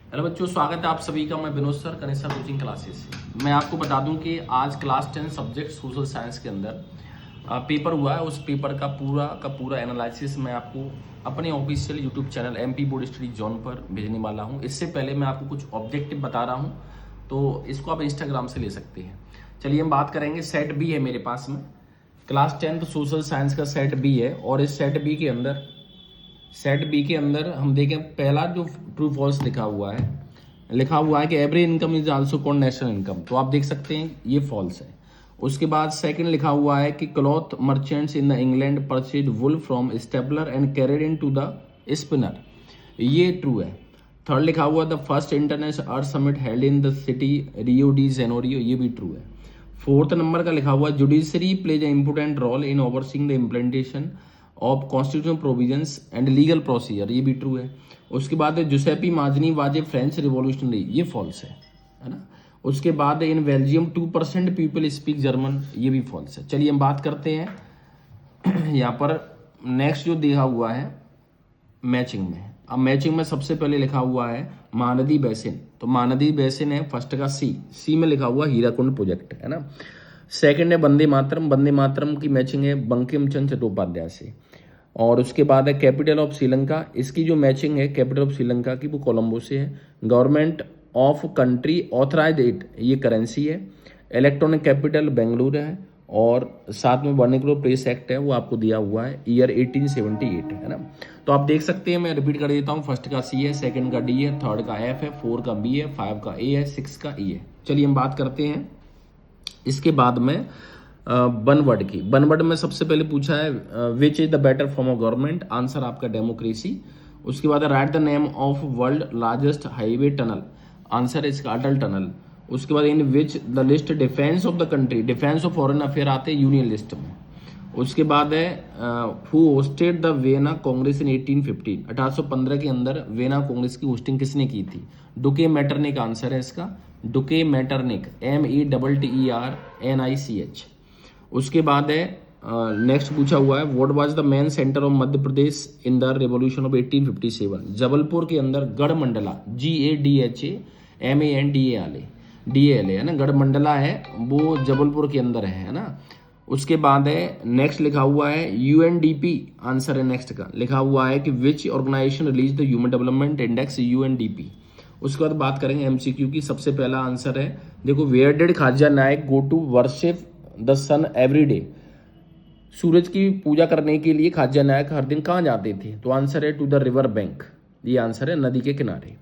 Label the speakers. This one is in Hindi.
Speaker 1: हेलो बच्चों, स्वागत है आप सभी का। मैं विनोद सर, कनिष्ठा कोचिंग क्लासेस से। मैं आपको बता दूं कि आज क्लास 10 सब्जेक्ट सोशल साइंस के अंदर पेपर हुआ है। उस पेपर का पूरा एनालिसिस मैं आपको अपने official YouTube channel MP board study zone पर भेजने वाला हूं। इससे पहले मैं आपको कुछ ऑब्जेक्टिव बता रहा हूं, तो इसको आप इंस्टाग्राम से ले सकते हैं। चलिए हम बात करेंगे। सेट बी है मेरे पास में, क्लास 10 सोशल साइंस का सेट बी है। और इस सेट बी के अंदर हम देखें, पहला जो ट्रू फॉल्स लिखा हुआ है कि every income is also called national income, तो आप देख सकते हैं ये फॉल्स है। उसके बाद सेकंड लिखा हुआ है कि cloth merchants in the England purchase wool from stabler and carried in to the spinner, ये ट्रू है। थर्ड लिखा हुआ the first international earth summit held in the city Rio de Janeiro, ये भी ट्रू है। फोर्थ नंबर का लिखा हुआ judiciary plays a important role in overseeing the implementation of constitutional provisions and legal procedure, ये भी ट्रू है। उसके बाद Giuseppe Mazzini was a French revolutionary, ये फॉल्स है ना। उसके बाद in Belgium 2% people speak German, ये भी फॉल्स है। चलिए हम बात करते हैं यहाँ पर नेक्स्ट जो दिया हुआ है मैचिंग में। अब मैचिंग में सबसे पहले लिखा हुआ है महानदी बेसिन, तो महानदी बेसिन है फर्स्ट का सी में लिखा हुआ हीराकुंड प्रोजेक्ट है ना। सेकंड है वंदे मातरम की मैचिंग है बंकिम चंद्र चट्टोपाध्याय से। और उसके बाद है कैपिटल ऑफ श्रीलंका, इसकी जो मैचिंग है कैपिटल ऑफ श्रीलंका की वो कोलंबो से है। Government of country authorize it, ये करेंसी है। इलेक्ट्रॉनिक कैपिटल बेंगलुरु है। और साथ में वर्निकुलर प्रेस एक्ट है, वो आपको दिया हुआ है ईयर 1878 है ना। तो आप देख सकते हैं, मैं रिपीट कर देता हूँ। फर्स्ट का सी है, सेकंड का डी है, थर्ड का एफ है, 4 का बी है, 5 का ए है, 6 का ई है। चलिए हम बात करते हैं इसके बाद में वन वर्ड में सबसे पहले पूछा है which is the better form of government, answer आपका डेमोक्रेसी। उसके बाद write the name of world largest highway tunnel, answer है इसका अटल टनल। उसके बाद in which the list defence of the country, defence of foreign affair आते हैं यूनियन लिस्ट में। उसके बाद है who hosted the Vienna Congress in 1815, 1815 के अंदर वेना कांग्रेस की होस्टिंग किसने की थी? डुके मैटरनिक, आंसर है इसका डुके मैटरनिक, METTERNICH। उसके बाद है नेक्स्ट पूछा हुआ है what was the main centre of Madhya Pradesh in the revolution of 1857, Jabalpur के अंदर गढ़मंडला, GADHAMANDALA है ना, गढ़मंडला है वो जबलपुर के अंदर है ना। उसके बाद है नेक्स्ट लिखा हुआ है UNDP, आंसर है नेक्स्ट का लिखा हुआ है कि which organisation release the human development index, UNDP। उसके बाद बात करेंगे MCQ की। सबसे पहला आंसर है देखो, where did Khaja Nayak go to worship the sun every day, सूरज की पूजा करने के लिए खाजा नायक हर दिन कहाँ जाते थे? तो आंसर है टू द रिवर बैंक, ये आंसर है नदी के किनारे।